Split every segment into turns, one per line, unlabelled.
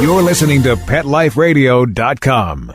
You're listening to PetLifeRadio.com.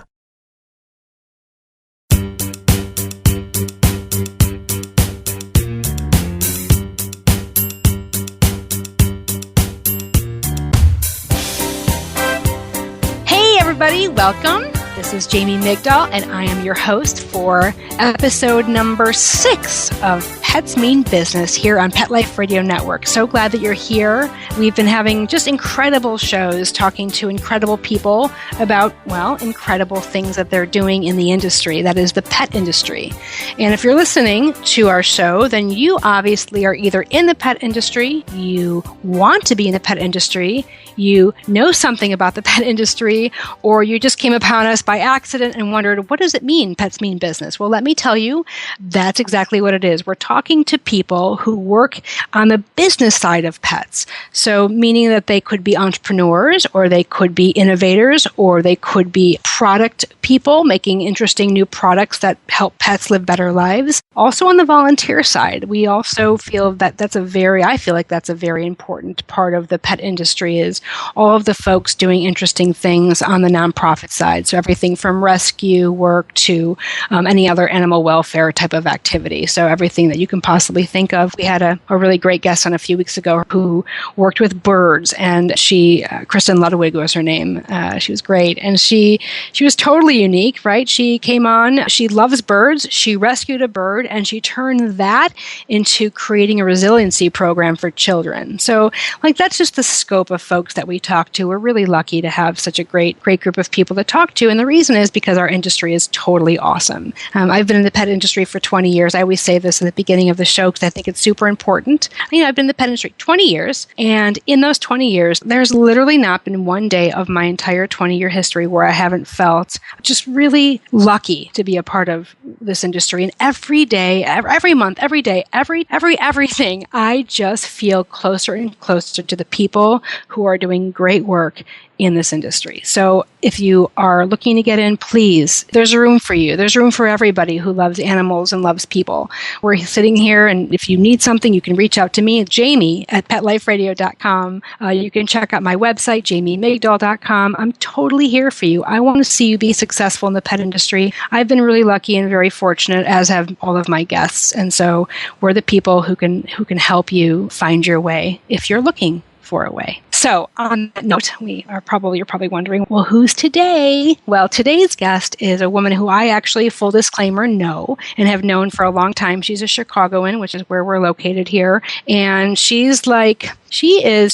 Hey everybody, welcome. This is Jamie Migdal, and I am your host for episode number 6 of Pets Mean Business here on Pet Life Radio Network. So glad that you're here. We've been having just incredible shows talking to incredible people about, well, incredible things that they're doing in the industry, that is the pet industry. And if you're listening to our show, then you obviously are either in the pet industry, you want to be in the pet industry, you know something about the pet industry, or you just came upon us by accident and wondered, what does it mean, pets mean business? Well, let me tell you, that's exactly what it is. We're talking to people who work on the business side of pets. So meaning that they could be entrepreneurs, or they could be innovators, or they could be product people making interesting new products that help pets live better lives. Also on the volunteer side, we also feel that I feel like that's a very important part of the pet industry, is all of the folks doing interesting things on the nonprofit side. So everything from rescue work to any other animal welfare type of activity. So everything that you can possibly think of. We had a really great guest on a few weeks ago who worked with birds, and she, Kristen Ludwig was her name. She was great. And she was totally unique, right? She came on, she loves birds, she rescued a bird, and she turned that into creating a resiliency program for children. So that's just the scope of folks that we talk to. We're really lucky to have such a great group of people to talk to. And the reason is because our industry is totally awesome. I've been in the pet industry for 20 years. I always say this at the beginning of the show because I think it's super important. I've been in the pet industry 20 years. And in those 20 years, there's literally not been one day of my entire 20-year history where I haven't felt just really lucky to be a part of this industry. And every day, every month, every day, everything, I just feel closer and closer to the people who are doing great work in this industry. So if you are looking to get in, please, there's room for you. There's room for everybody who loves animals and loves people. We're sitting here, and if you need something, you can reach out to me, Jamie at PetLifeRadio.com. You can check out my website, JamieMigdal.com. I'm totally here for you. I want to see you be successful in the pet industry. I've been really lucky and very fortunate, as have all of my guests. And so we're the people who can help you find your way if you're looking for a way. So on that note, you're probably wondering, well, who's today? Well, today's guest is a woman who I actually, full disclaimer, know and have known for a long time. She's a Chicagoan, which is where we're located here. And she is,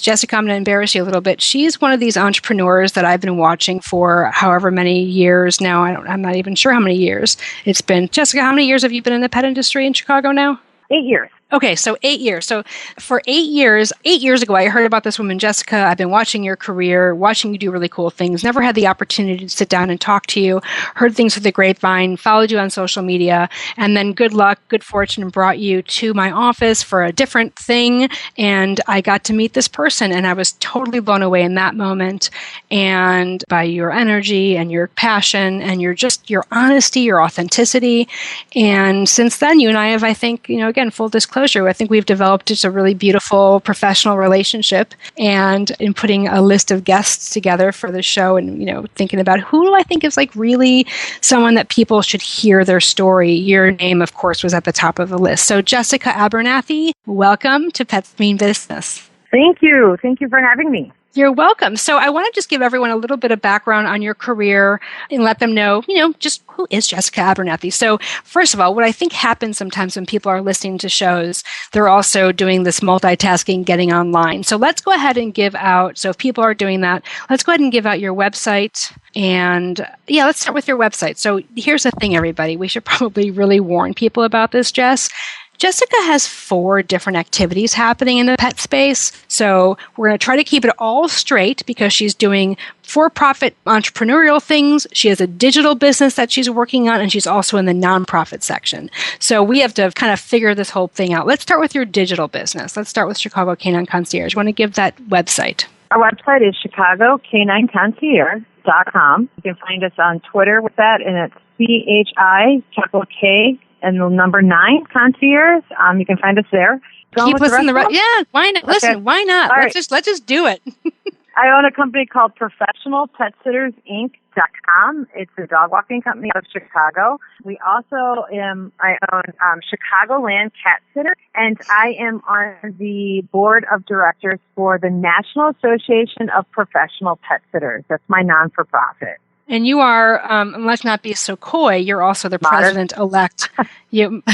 Jessica, I'm going to embarrass you a little bit. She's one of these entrepreneurs that I've been watching for however many years now. I'm not even sure how many years it's been. Jessica, how many years have you been in the pet industry in Chicago now?
8 years.
Okay, so 8 years. So for 8 years ago, I heard about this woman, Jessica. I've been watching your career, watching you do really cool things, never had the opportunity to sit down and talk to you, heard things through the grapevine, followed you on social media, and then good luck, good fortune brought you to my office for a different thing, and I got to meet this person, and I was totally blown away in that moment, and by your energy and your passion and your honesty, your authenticity, and since then, you and I have, I think, again, full disclosure, I think we've developed just a really beautiful professional relationship. And in putting a list of guests together for the show and, thinking about who do I think is really someone that people should hear their story, your name, of course, was at the top of the list. So Jessica Abernathy, welcome to Pets Mean Business.
Thank you. Thank you for having me.
You're welcome. So I want to just give everyone a little bit of background on your career and let them know, just who is Jessica Abernathy. So first of all, what I think happens sometimes when people are listening to shows, they're also doing this multitasking, getting online. So let's go ahead and give out, so if people are doing that, let's go ahead and give out your website. And let's start with your website. So here's the thing, everybody. We should probably really warn people about this, Jess. Jessica has 4 different activities happening in the pet space. So we're going to try to keep it all straight because she's doing for-profit entrepreneurial things. She has a digital business that she's working on, and she's also in the nonprofit section. So we have to kind of figure this whole thing out. Let's start with your digital business. Let's start with Chicago Canine Concierge. You want to give that website?
Our website is ChicagoCanineConcierge.com. You can find us on Twitter with that, and it's CHI, capital K, and the number 9, Concierge. You can find us there.
Keep us in the right. Yeah, why not?
Okay.
Listen, why not?
All
Let's just do it.
I own a company called ProfessionalPetSittersInc.com. It's a dog walking company out of Chicago. I own Chicagoland Cat Sitter, and I am on the board of directors for the National Association of Professional Pet Sitters. That's my non-for-profit.
And you are, let's not be so coy, you're also the
Modest.
president-elect.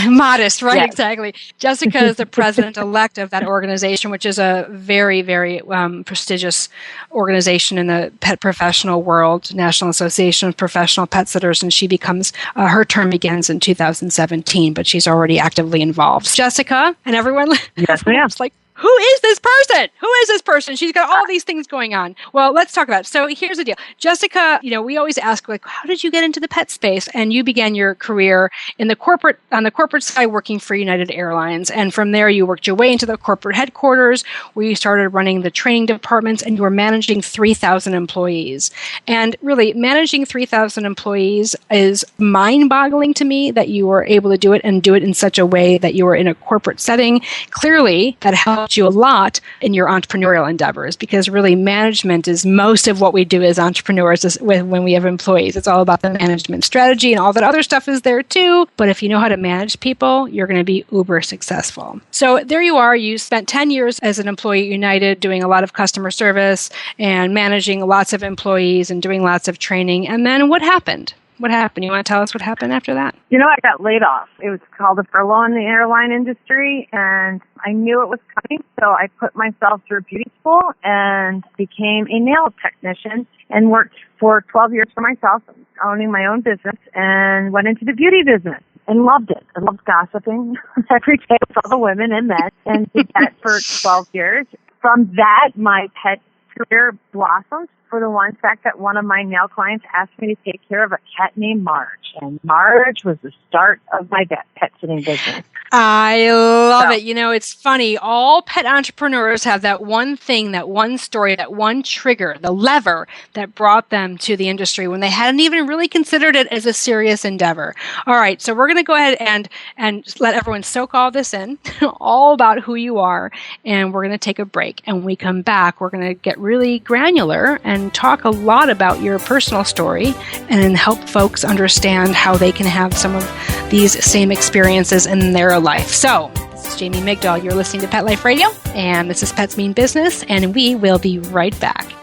Modest, right?
Yes.
Exactly. Jessica is the president-elect of that organization, which is a very, very prestigious organization in the pet professional world, National Association of Professional Pet Sitters, and she becomes, her term begins in 2017, but she's already actively involved. Jessica and everyone,
Yes, ma'am.
like, who is this person? Who is this person? She's got all these things going on. Well, let's talk about it. So here's the deal. Jessica, we always ask, like, how did you get into the pet space? And you began your career on the corporate side working for United Airlines. And from there, you worked your way into the corporate headquarters where you started running the training departments and you were managing 3,000 employees. And really, managing 3,000 employees is mind-boggling to me that you were able to do it and do it in such a way that you were in a corporate setting. Clearly, that helped you a lot in your entrepreneurial endeavors, because really management is most of what we do as entrepreneurs when we have employees. It's all about the management strategy, and all that other stuff is there too. But if you know how to manage people, you're going to be uber successful. So there you are. You spent 10 years as an employee at United doing a lot of customer service and managing lots of employees and doing lots of training. And then what happened? What happened? You want to tell us what happened after that?
I got laid off. It was called a furlough in the airline industry, and I knew it was coming, so I put myself through beauty school and became a nail technician and worked for 12 years for myself, owning my own business, and went into the beauty business and loved it. I loved gossiping every day with all the women and men, and did that for 12 years. From that, my pet career blossomed, for the one fact that one of my nail clients asked me to take care of a cat named Marge. And Marge was the start of my pet sitting business.
I love it. It's funny. All pet entrepreneurs have that one thing, that one story, that one trigger, the lever that brought them to the industry when they hadn't even really considered it as a serious endeavor. All right. So we're going to go ahead and let everyone soak all this in, all about who you are. And we're going to take a break. And when we come back, we're going to get really granular and talk a lot about your personal story and help folks understand how they can have some of these same experiences in their life. So, this is Jamie Migdal. You're listening to Pet Life Radio, and this is Pets Mean Business, and we will be right back.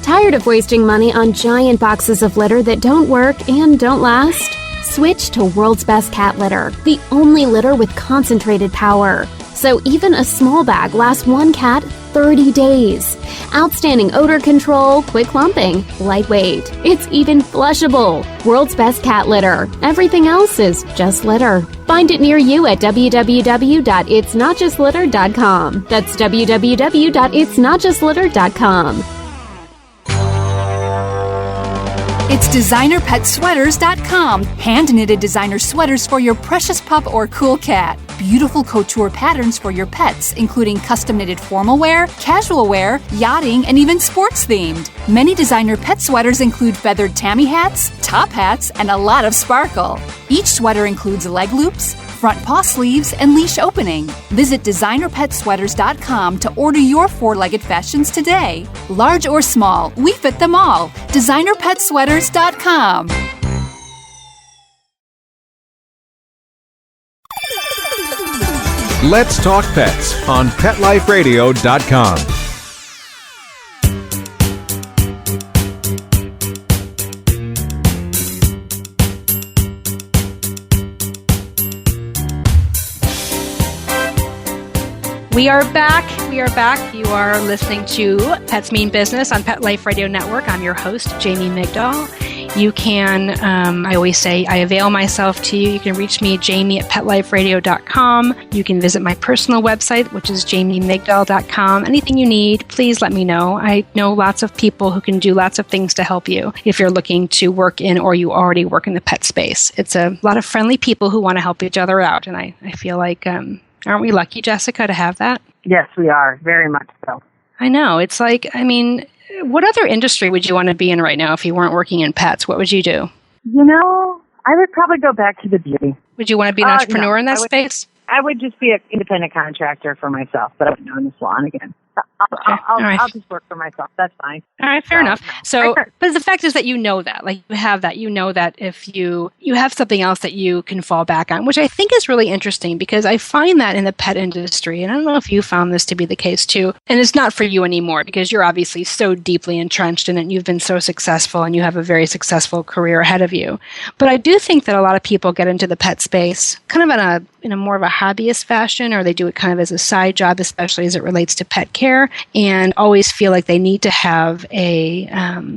Tired of wasting money on giant boxes of litter that don't work and don't last? Switch to World's Best Cat Litter, the only litter with concentrated power. So even a small bag lasts one cat 30 days. Outstanding odor control, quick clumping, lightweight. It's even flushable. World's Best Cat Litter. Everything else is just litter. Find it near you at www.itsnotjustlitter.com. That's www.itsnotjustlitter.com.
It's designerpetsweaters.com. Hand-knitted designer sweaters for your precious pup or cool cat. Beautiful couture patterns for your pets, including custom-knitted formal wear, casual wear, yachting, and even sports-themed. Many designer pet sweaters include feathered tammy hats, top hats, and a lot of sparkle. Each sweater includes leg loops, front paw sleeves, and leash opening. Visit designerpetsweaters.com to order your four-legged fashions today. Large or small, we fit them all. designerpetsweaters.com.
Let's Talk Pets on PetLifeRadio.com.
We are back. You are listening to Pets Mean Business on Pet Life Radio Network. I'm your host, Jamie Migdal. You can, I always say, I avail myself to you. You can reach me, Jamie at PetLifeRadio.com. You can visit my personal website, which is JamieMigdal.com. Anything you need, please let me know. I know lots of people who can do lots of things to help you if you're looking to work in or you already work in the pet space. It's a lot of friendly people who want to help each other out, and I feel like... aren't we lucky, Jessica, to have that?
Yes, we are. Very much so.
I know. It's like, what other industry would you want to be in right now if you weren't working in pets? What would you do?
I would probably go back to the beauty.
Would you want to be an entrepreneur in that space?
I would just be an independent contractor for myself, but I wouldn't own the salon again. I'll just work for myself. That's fine.
All right, fair enough. So, but the fact is that you know that, like you have that, you know that if you have something else that you can fall back on, which I think is really interesting because I find that in the pet industry, and I don't know if you found this to be the case too, and it's not for you anymore because you're obviously so deeply entrenched in it and you've been so successful and you have a very successful career ahead of you. But I do think that a lot of people get into the pet space kind of in a more of a hobbyist fashion, or they do it kind of as a side job, especially as it relates to pet care, and always feel like they need to have a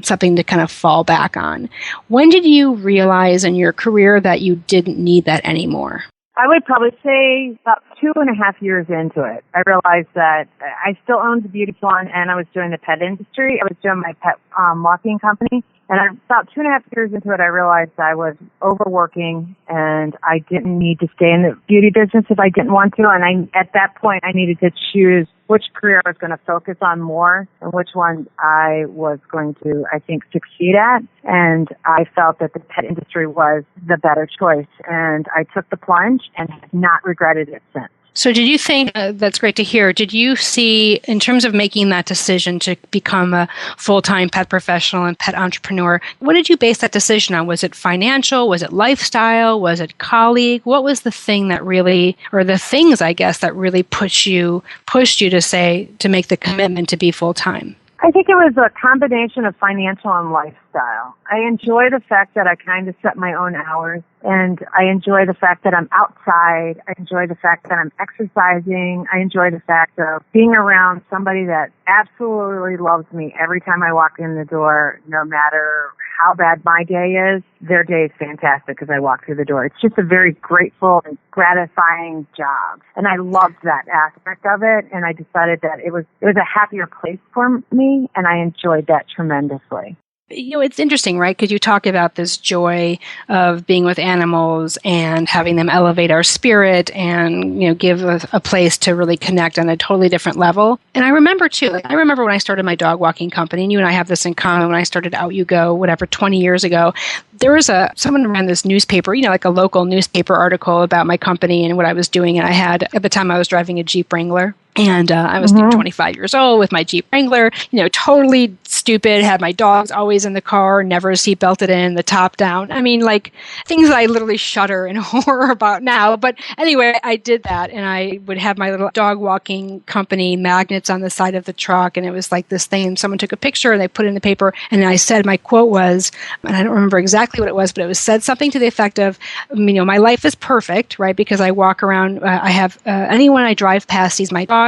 something to kind of fall back on. When did you realize in your career that you didn't need that anymore?
I would probably say about 2.5 years into it, I realized that I still owned a beauty salon and I was doing the pet industry. I was doing my pet walking company. And about 2.5 years into it, I realized I was overworking and I didn't need to stay in the beauty business if I didn't want to. And at that point, I needed to choose which career I was going to focus on more and which one I was going to, I think, succeed at. And I felt that the pet industry was the better choice. And I took the plunge and have not regretted it since.
So did you think, that's great to hear, did you see, in terms of making that decision to become a full-time pet professional and pet entrepreneur, what did you base that decision on? Was it financial? Was it lifestyle? Was it colleague? What was the thing that really, or the things, I guess, that really pushed you to make the commitment to be full-time?
I think it was a combination of financial and lifestyle. I enjoy the fact that I kind of set my own hours, and I enjoy the fact that I'm outside. I enjoy the fact that I'm exercising. I enjoy the fact of being around somebody that absolutely loves me every time I walk in the door, no matter how bad my day is. Their day is fantastic as I walk through the door. It's just a very grateful and gratifying job. And I loved that aspect of it, and I decided that it was a happier place for me, and I enjoyed that tremendously.
You know, it's interesting, right? Because you talk about this joy of being with animals and having them elevate our spirit and, you know, give a place to really connect on a totally different level. And I remember, too, I remember when I started my dog walking company, and you and I have this in common, when I started Out You Go, 20 years ago, there was someone ran this newspaper, you know, like a local newspaper article about my company and what I was doing. And I had, at the time, I was driving a Jeep Wrangler. And I was 25 years old with my Jeep Wrangler, you know, totally stupid, had my dogs always in the car, never seatbelted in, the top down. I mean, like things that I literally shudder in horror about now. But anyway, I did that, and I would have my little dog walking company magnets on the side of the truck, and it was like this thing, and someone took a picture and they put it in the paper, and I said, my quote was, and I don't remember exactly what it was, but it was said something to the effect of, you know, my life is perfect, right? Because I walk around, I have, anyone I drive past sees my dogs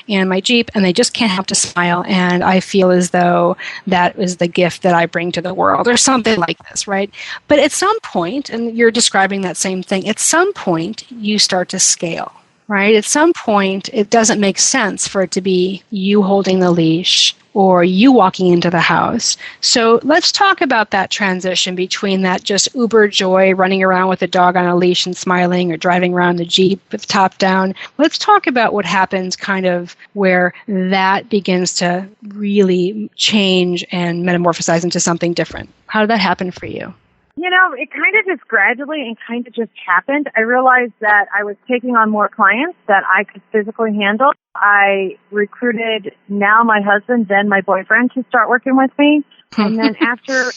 and my Jeep, and they just can't help to smile, and I feel as though that is the gift that I bring to the world, or something like this, right? But at some point, and you're describing that same thing, at some point you start to scale, right? At some point it doesn't make sense for it to be you holding the leash or you walking into the house. So let's talk about that transition between that just uber joy, running around with a dog on a leash and smiling, or driving around the Jeep with the top down. Let's talk about what happens kind of where that begins to really change and metamorphosize into something different. How did that happen for you?
You know, it kind of just gradually and kind of just happened. I realized that I was taking on more clients that I could physically handle. I recruited now my husband, then my boyfriend, to start working with me. And then after,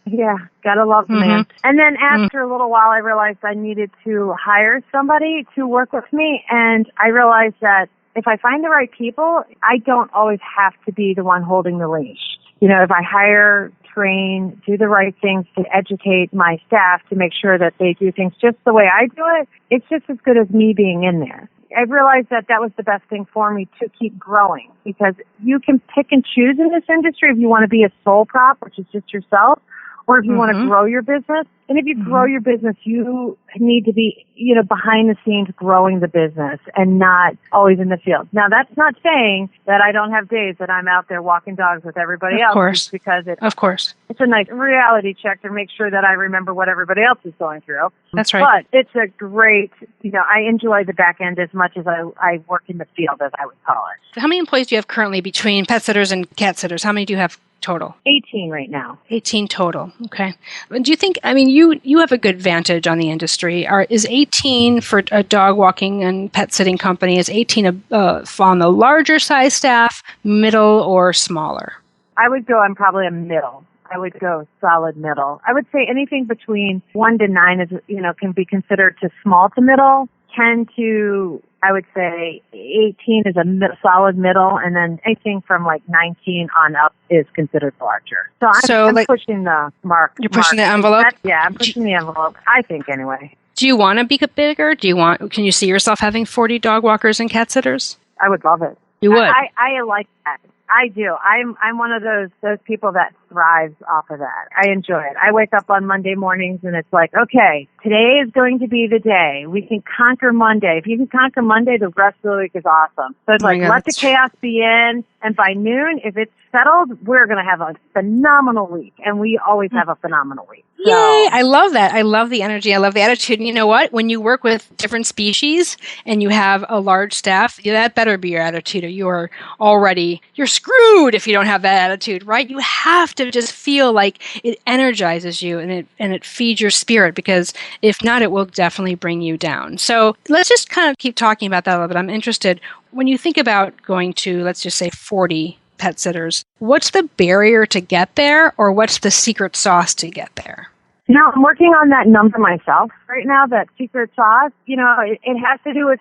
yeah, gotta love the man. And then after a little while, I realized I needed to hire somebody to work with me. And I realized that if I find the right people, I don't always have to be the one holding the leash. You know, if I hire, train, do the right things to educate my staff to make sure that they do things just the way I do it, it's just as good as me being in there. I realized that was the best thing for me to keep growing, because you can pick and choose in this industry if you want to be a sole prop, which is just yourself, or if you want to grow your business. And if you grow your business, you need to be, you know, behind the scenes growing the business and not always in the field. Now, that's not saying that I don't have days that I'm out there walking dogs with everybody else.
Of course.
Because
it's
a nice reality check to make sure that I remember what everybody else is going through.
That's right.
But it's a great, you know, I enjoy the back end as much as I work in the field, as I would call it.
How many employees do you have currently between pet sitters and cat sitters? How many do you have total?
18 right now.
18 total. Okay. Do you think, you have a good vantage on the industry. Is 18 for a dog walking and pet sitting company, is 18 on the larger size staff, middle, or smaller?
I'm probably a middle. I would go solid middle. I would say anything between 1 to 9 is, can be considered to small to middle. 10 to, I would say 18 is a solid middle, and then anything from like 19 on up is considered larger. So I'm pushing the mark.
You're pushing the envelope?
I'm pushing the envelope, I think, anyway.
Do you want to be bigger? Can you see yourself having 40 dog walkers and cat sitters?
I would love it.
You would?
I like that. I do. I'm one of those people that thrives off of that. I enjoy it. I wake up on Monday mornings and it's like, okay, today is going to be the day. We can conquer Monday. If you can conquer Monday, the rest of the week is awesome. So it's let the chaos be in. And by noon, if it's settled, we're going to have a phenomenal week. And we always have a phenomenal week. So.
Yay! I love that. I love the energy. I love the attitude. And you know what? When you work with different species and you have a large staff, that better be your attitude, or you're screwed if you don't have that attitude, right? You have to just feel like it energizes you and it feeds your spirit, because if not, it will definitely bring you down. So let's just kind of keep talking about that a little bit. I'm interested, when you think about going to, let's just say 40 pet sitters, what's the barrier to get there, or what's the secret sauce to get there?
I'm working on that number myself right now, that secret sauce. It has to do with,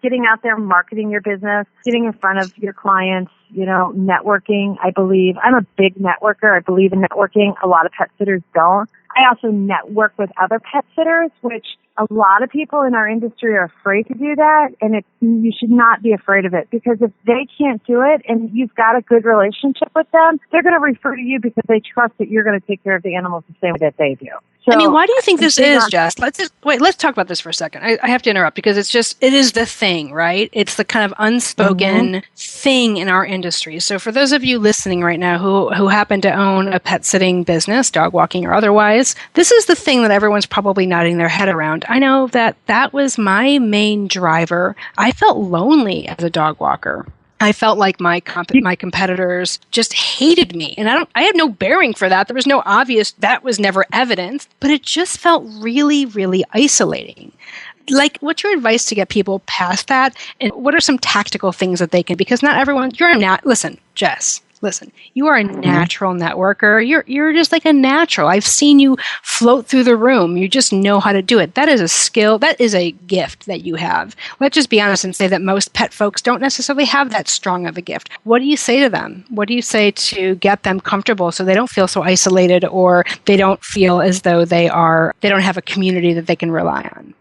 getting out there, marketing your business, getting in front of your clients, networking, I believe. I'm a big networker. I believe in networking. A lot of pet sitters don't. I also network with other pet sitters, which a lot of people in our industry are afraid to do that, and you should not be afraid of it, because if they can't do it and you've got a good relationship with them, they're going to refer to you because they trust that you're going to take care of the animals the same way that they do. So,
why do you think this is, Jess? Let's talk about this for a second. I have to interrupt, because it is the thing, right? It's the kind of unspoken thing in our industry. So for those of you listening right now who happen to own a pet sitting business, dog walking or otherwise, this is the thing that everyone's probably nodding their head around. I know that was my main driver. I felt lonely as a dog walker. I felt like my competitors just hated me, and I had no bearing for that. There was no obvious, that was never evidenced, but it just felt really, really isolating. Like, what's your advice to get people past that? And what are some tactical things that they can, because not everyone, listen, Jess, you are a natural networker. You're just like a natural. I've seen you float through the room. You just know how to do it. That is a skill. That is a gift that you have. Let's just be honest and say that most pet folks don't necessarily have that strong of a gift. What do you say to them? What do you say to get them comfortable so they don't feel so isolated, or they don't feel as though they don't have a community that they can rely on?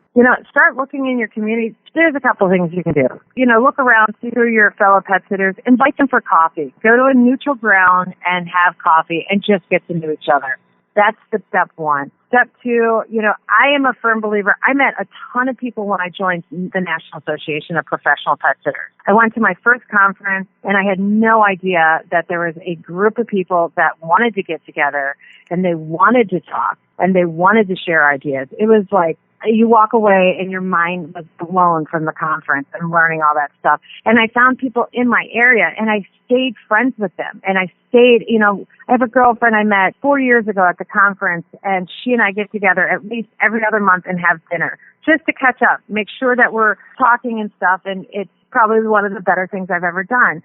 Start looking in your community. There's a couple of things you can do. Look around, see who your fellow pet sitters, invite them for coffee. Go to a neutral ground and have coffee and just get to know each other. That's the step one. Step two, I am a firm believer. I met a ton of people when I joined the National Association of Professional Pet Sitters. I went to my first conference, and I had no idea that there was a group of people that wanted to get together, and they wanted to talk, and they wanted to share ideas. It was like, you walk away and your mind was blown from the conference and learning all that stuff. And I found people in my area, and I stayed friends with them. And I stayed, I have a girlfriend I met 4 years ago at the conference, and she and I get together at least every other month and have dinner just to catch up, make sure that we're talking and stuff. And it's probably one of the better things I've ever done.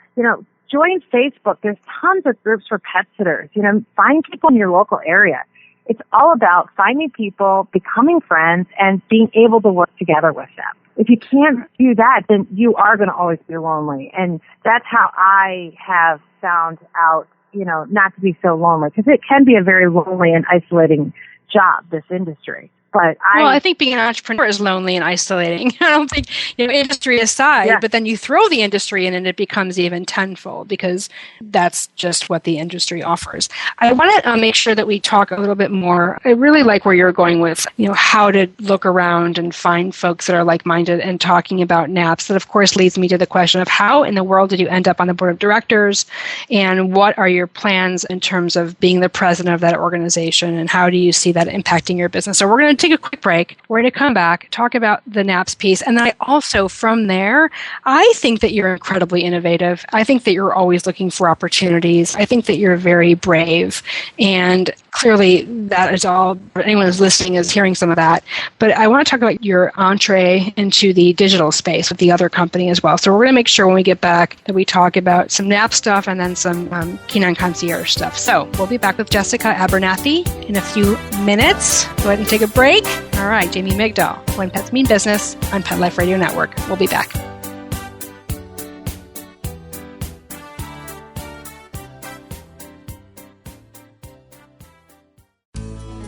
Join Facebook. There's tons of groups for pet sitters. Find people in your local area. It's all about finding people, becoming friends, and being able to work together with them. If you can't do that, then you are going to always be lonely. And that's how I have found out, not to be so lonely, because it can be a very lonely and isolating job, this industry. But
I think being an entrepreneur is lonely and isolating. I don't think, industry aside, but then you throw the industry in and it becomes even tenfold, because that's just what the industry offers. I want to make sure that we talk a little bit more. I really like where you're going with, how to look around and find folks that are like-minded and talking about naps. That, of course, leads me to the question of how in the world did you end up on the board of directors, and what are your plans in terms of being the president of that organization, and how do you see that impacting your business? So we're going to to take a quick break. We're going to come back, talk about the NAPS piece. And then I also, from there, I think that you're incredibly innovative. I think that you're always looking for opportunities. I think that you're very brave. And clearly that is all, anyone who's listening is hearing some of that. But I want to talk about your entree into the digital space with the other company as well. So we're going to make sure when we get back that we talk about some NAP stuff and then some Canine Concierge stuff. So we'll be back with Jessica Abernathy in a few minutes. Go ahead and take a break. All right, Jamie Migdal, When Pets Mean Business on Pet Life Radio Network. We'll be back.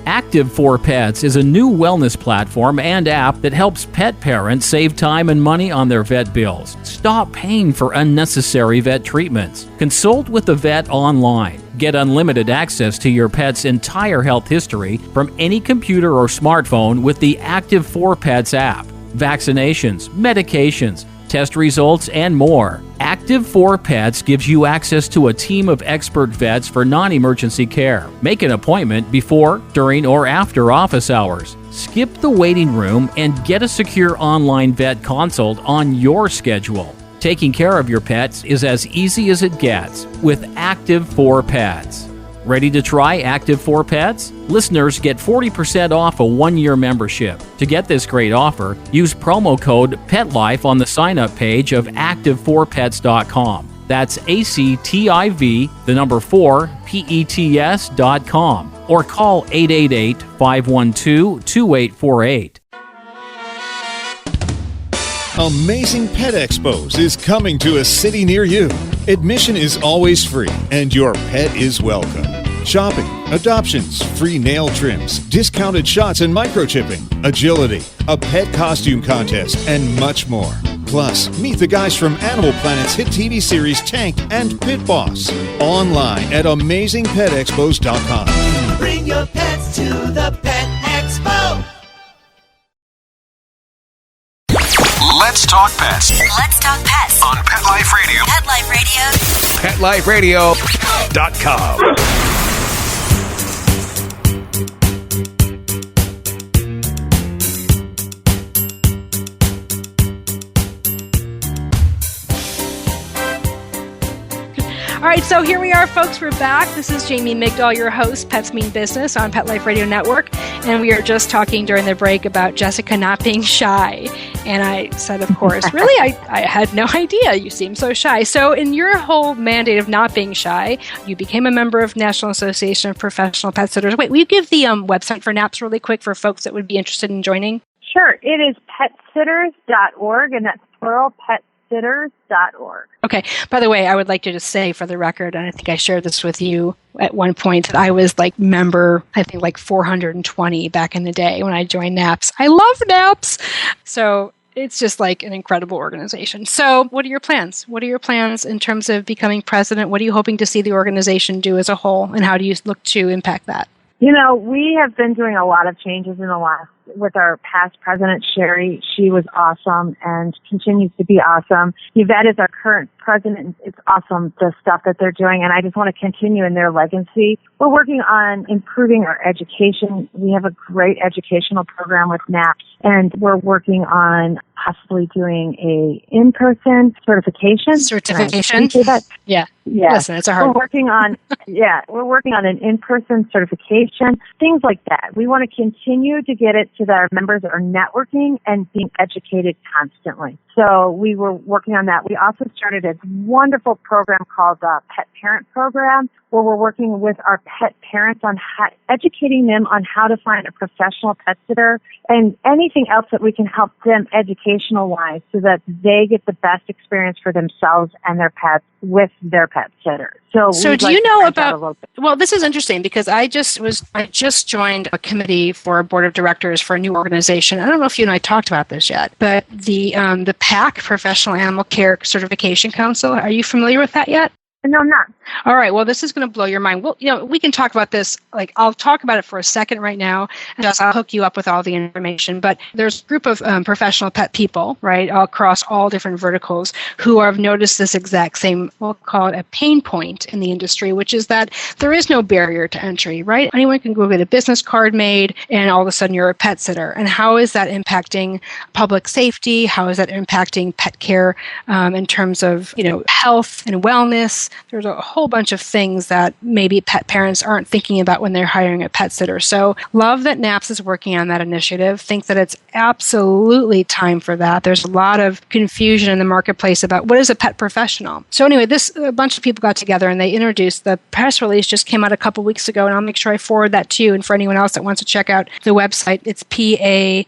Active for Pets is a new wellness platform and app that helps pet parents save time and money on their vet bills. Stop paying for unnecessary vet treatments. Consult with the vet online. Get unlimited access to your pet's entire health history from any computer or smartphone with the Active for Pets app. Vaccinations, medications, test results, and more. Active for Pets gives you access to a team of expert vets for non-emergency care. Make an appointment before, during, or after office hours. Skip the waiting room and get a secure online vet consult on your schedule. Taking care of your pets is as easy as it gets with Active for Pets. Ready to try Active for Pets? Listeners get 40% off a one-year membership. To get this great offer, use promo code PETLIFE on the sign-up page of active4pets.com. That's ACTIV, the number 4, PETS.com. Or call 888-512-2848.
Amazing Pet Expos is coming to a city near you. Admission is always free, and your pet is welcome. Shopping, adoptions, free nail trims, discounted shots and microchipping, agility, a pet costume contest, and much more. Plus, meet the guys from Animal Planet's hit TV series Tank and Pit Boss. Online at AmazingPetExpos.com.
Bring your pets to the Pet Expo.
Let's talk pets.
Let's talk pets
On Pet Life Radio.
Pet Life Radio.
PetLifeRadio.com.
All right, so here we are, folks. We're back. This is Jamie Migdal, your host, Pets Mean Business on Pet Life Radio Network. And we are just talking during the break about Jessica not being shy. And I said, of course, really, I had no idea. You seem so shy. So in your whole mandate of not being shy, you became a member of National Association of Professional Pet Sitters. Wait, will you give the website for NAPS really quick for folks that would be interested in joining?
Sure. It is petsitters.org, and that's plural, petsitters.org.
Okay. By the way, I would like to just say for the record, and I think I shared this with you at one point, that I was like member, I think like 420 back in the day when I joined NAPS. I love NAPS. So it's just like an incredible organization. So what are your plans? What are your plans in terms of becoming president? What are you hoping to see the organization do as a whole? And how do you look to impact that?
You know, we have been doing a lot of changes in the last, with our past president, Sherry. She was awesome and continues to be awesome. Yvette is our current president. It's awesome, the stuff that they're doing, and I just want to continue in their legacy. We're working on improving our education. We have a great educational program with NAPS, and we're working on possibly doing a in-person certification.
Certification? Yeah.
Yeah.
Listen, it's a hard
We're working on an in-person certification, things like that. We want to continue to get it so that our members are networking and being educated constantly. So we were working on that. We also started a wonderful program called the Pet Parent Program, where we're working with our pet parents on educating them on how to find a professional pet sitter and anything else that we can help them educational-wise so that they get the best experience for themselves and their pets with their pet sitter. So
do you know about, well, this is interesting because I just joined a committee for a board of directors for a new organization. I don't know if you and I talked about this yet, but the PAC, Professional Animal Care Certification Council, are you familiar with that yet?
No, I'm not.
All right. Well, this is going to blow your mind. Well, we can talk about this. Like, I'll talk about it for a second right now, and just I'll hook you up with all the information. But there's a group of professional pet people, right, all across all different verticals, who have noticed this exact same, we'll call it a pain point in the industry, which is that there is no barrier to entry, right? Anyone can go get a business card made, and all of a sudden you're a pet sitter. And how is that impacting public safety? How is that impacting pet care in terms of, health and wellness? There's a whole bunch of things that maybe pet parents aren't thinking about when they're hiring a pet sitter. So love that NAPS is working on that initiative. Think that it's absolutely time for that. There's a lot of confusion in the marketplace about what is a pet professional. So anyway, a bunch of people got together and they introduced, the press release just came out a couple weeks ago, and I'll make sure I forward that to you. And for anyone else that wants to check out the website, it's PACCERT.org,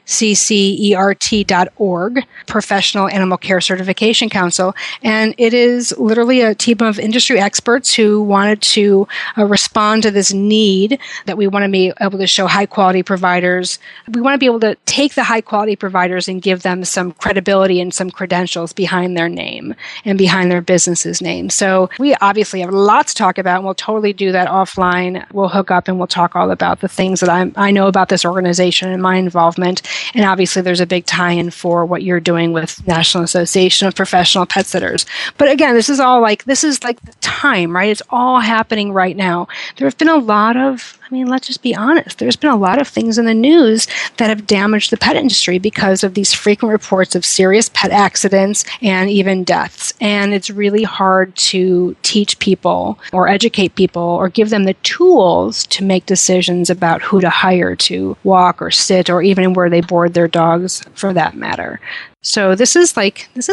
Professional Animal Care Certification Council. And it is literally a team of industry experts who wanted to respond to this need that we want to be able to show high quality providers. We want to be able to take the high quality providers and give them some credibility and some credentials behind their name and behind their business's name. So we obviously have lots to talk about, and we'll totally do that offline. We'll hook up and we'll talk all about the things that I know about this organization and my involvement. And obviously there's a big tie-in for what you're doing with National Association of Professional Pet Sitters. But again, this is like the time, right? It's all happening right now. There have been a lot of, let's just be honest, there's been a lot of things in the news that have damaged the pet industry because of these frequent reports of serious pet accidents and even deaths. And it's really hard to teach people or educate people or give them the tools to make decisions about who to hire to walk or sit or even where they board their dogs for that matter. So this is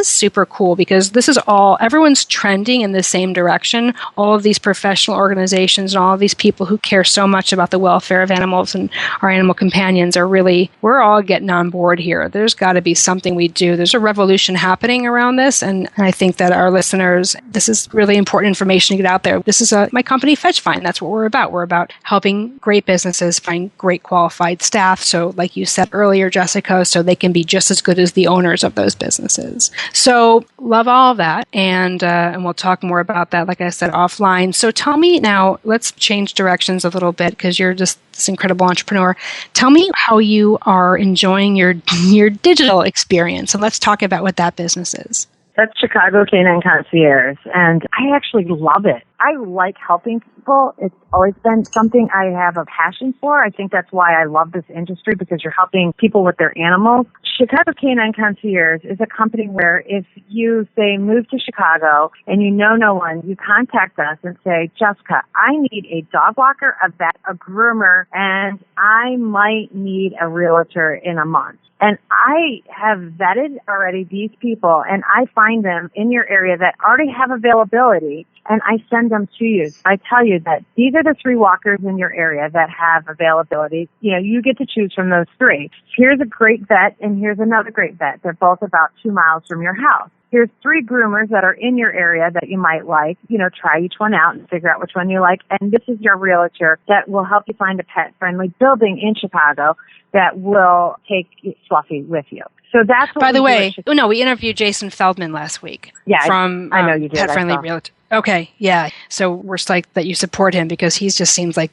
super cool because this is everyone's trending in the same direction. All of these professional organizations and all of these people who care so much about the welfare of animals and our animal companions we're all getting on board here. There's got to be something we do. There's a revolution happening around this. And I think that our listeners, this is really important information to get out there. This is my company, Fetch Find. That's what we're about. We're about helping great businesses find great qualified staff. So like you said earlier, Jessica, so they can be just as good as the owners of those businesses. So love all of that. And we'll talk more about that, like I said, offline. So tell me now, let's change directions a little bit because you're just this incredible entrepreneur. Tell me how you are enjoying your digital experience. And let's talk about what that business is.
That's Chicago Canine Concierge, and I actually love it. I like helping people. It's always been something I have a passion for. I think that's why I love this industry, because you're helping people with their animals. Chicago Canine Concierge is a company where if you, say, move to Chicago and you know no one, you contact us and say, Jessica, I need a dog walker, a vet, a groomer, and I might need a realtor in a month. And I have vetted already these people, and I find them in your area that already have availability, and I send them to you. I tell you that these are the 3 walkers in your area that have availability. You get to choose from those 3. Here's a great vet, and here's another great vet. They're both about 2 miles from your house. Here's 3 groomers that are in your area that you might like. Try each one out and figure out which one you like. And this is your realtor that will help you find a pet-friendly building in Chicago that will take Fluffy with you. So that's what
By the way, we interviewed Jason Feldman last week.
Yeah,
from
I know you did.
Pet Friendly Realtor. Okay, yeah. So we're psyched that you support him because he just seems like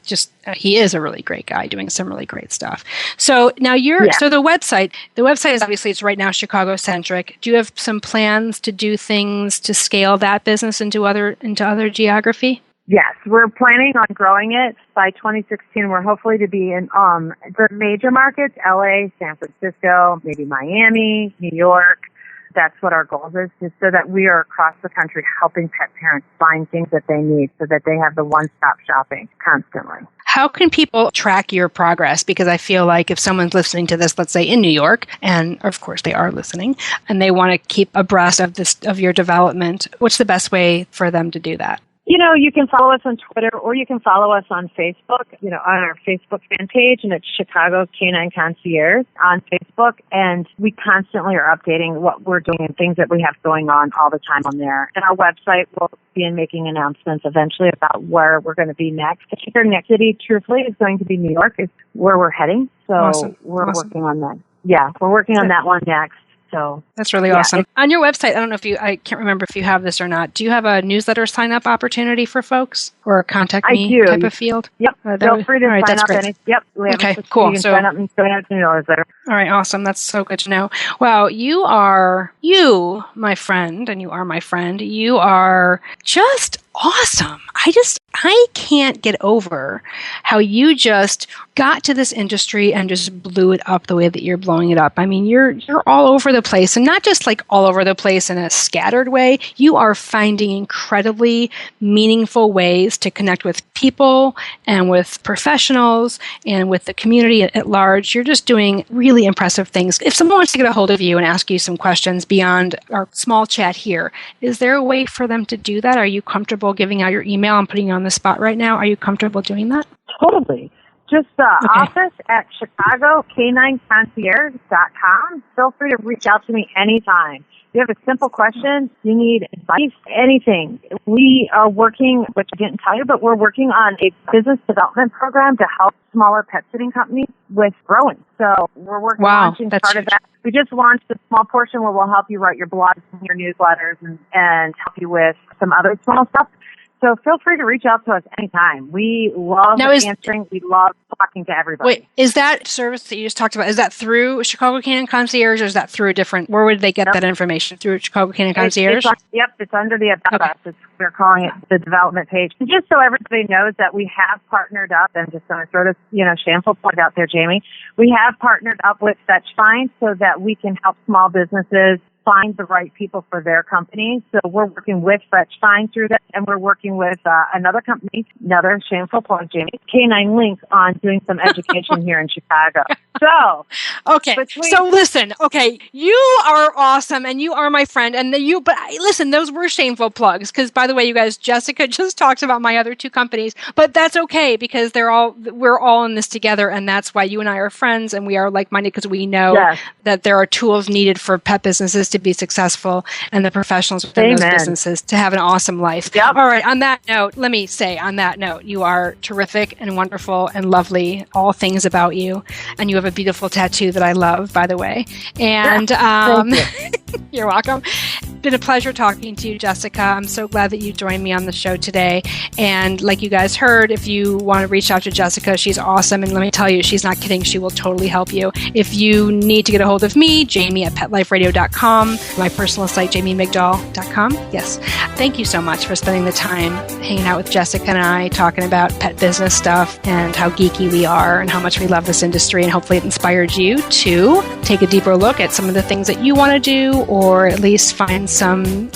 he is a really great guy doing some really great stuff. So now so the website is obviously it's right now Chicago centric. Do you have some plans to do things to scale that business into other geography?
Yes, we're planning on growing it by 2016. We're hopefully to be in the major markets, LA, San Francisco, maybe Miami, New York. That's what our goal is so that we are across the country helping pet parents find things that they need so that they have the one-stop shopping constantly.
How can people track your progress? Because I feel like if someone's listening to this, let's say in New York, and of course they are listening, and they want to keep abreast of your development, what's the best way for them to do that?
You can follow us on Twitter or you can follow us on Facebook, on our Facebook fan page, and it's Chicago Canine Concierge on Facebook. And we constantly are updating what we're doing and things that we have going on all the time on there. And our website will be making announcements eventually about where we're going to be next. I think our next city, truthfully, is going to be New York, is where we're heading. So we're working on that. Yeah, we're working on that one next. So
that's really awesome. On your website, I can't remember if you have this or not. Do you have a newsletter sign up opportunity for folks or contact me type of field?
Yep. Feel free to sign up. Yep. We have
cool.
You can sign up and sign up to newsletter.
All right. Awesome. That's so good to know. Wow. You, my friend, and you are my friend. You are just awesome. I can't get over how you just got to this industry and just blew it up the way that you're blowing it up. I mean, you're all over the place, and not just like all over the place in a scattered way. You are finding incredibly meaningful ways to connect with people and with professionals and with the community at large. You're just doing really impressive things. If someone wants to get a hold of you and ask you some questions beyond our small chat here, is there a way for them to do that? Are you comfortable giving out your email? I'm putting you on the spot right now. Are you comfortable doing that?
Totally. Just office at ChicagoCanineConcierge.com. Feel free to reach out to me anytime. If you have a simple question, you need advice, anything. We are working, which I didn't tell you, but we're working on a business development program to help smaller pet sitting companies with growing. So we're working on launching part of that. We just launched a small portion where we'll help you write your blogs and your newsletters and help you with some other small stuff. So feel free to reach out to us anytime. We love answering. We love talking to everybody.
Wait, is that service that you just talked about, is that through Chicago Canine Concierge, or is that through a different, where would they get that information? Through Chicago Canine Concierge?
It's under the About Us. We're calling it the development page. And just so everybody knows that we have partnered up, and just going to throw this, shameful plug out there, Jamie, we have partnered up with Fetch Find so that we can help small businesses find the right people for their company. So we're working with Fetch Find through that, and we're working with another company, another shameful plug, Jamie, Canine Link, on doing some education here in Chicago. So,
listen, you are awesome, and you are my friend, but listen, those were shameful plugs, because by the way, you guys, Jessica just talked about my other two companies, but that's okay, because we're all in this together, and that's why you and I are friends, and we are like-minded, because we know that there are tools needed for pet businesses to be successful, and the professionals within those businesses to have an awesome life. Yep. All right, on that note, let me say, you are terrific and wonderful and lovely, all things about you, and you have a beautiful tattoo that I love, by the way. And you're welcome. Been a pleasure talking to you, Jessica. I'm so glad that you joined me on the show today. And like you guys heard, if you want to reach out to Jessica, she's awesome. And let me tell you, she's not kidding. She will totally help you. If you need to get a hold of me, Jamie at PetLifeRadio.com, my personal site, JamieMigdal.com. Yes. Thank you so much for spending the time hanging out with Jessica and I, talking about pet business stuff and how geeky we are and how much we love this industry. And hopefully it inspired you to take a deeper look at some of the things that you want to do, or at least find some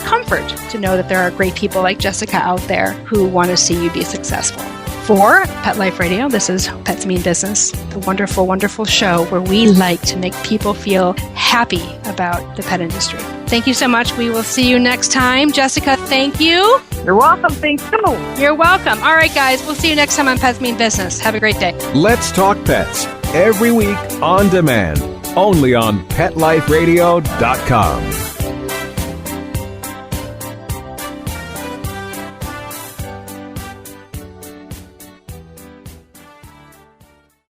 comfort to know that there are great people like Jessica out there who want to see you be successful. For Pet Life Radio, this is Pets Mean Business, the wonderful, wonderful show where we like to make people feel happy about the pet industry. Thank you so much. We will see you next time. Jessica, thank you.
You're welcome. Thanks too.
You're welcome. All right, guys, we'll see you next time on Pets Mean Business. Have a great day.
Let's Talk Pets, every week on demand, only on PetLifeRadio.com.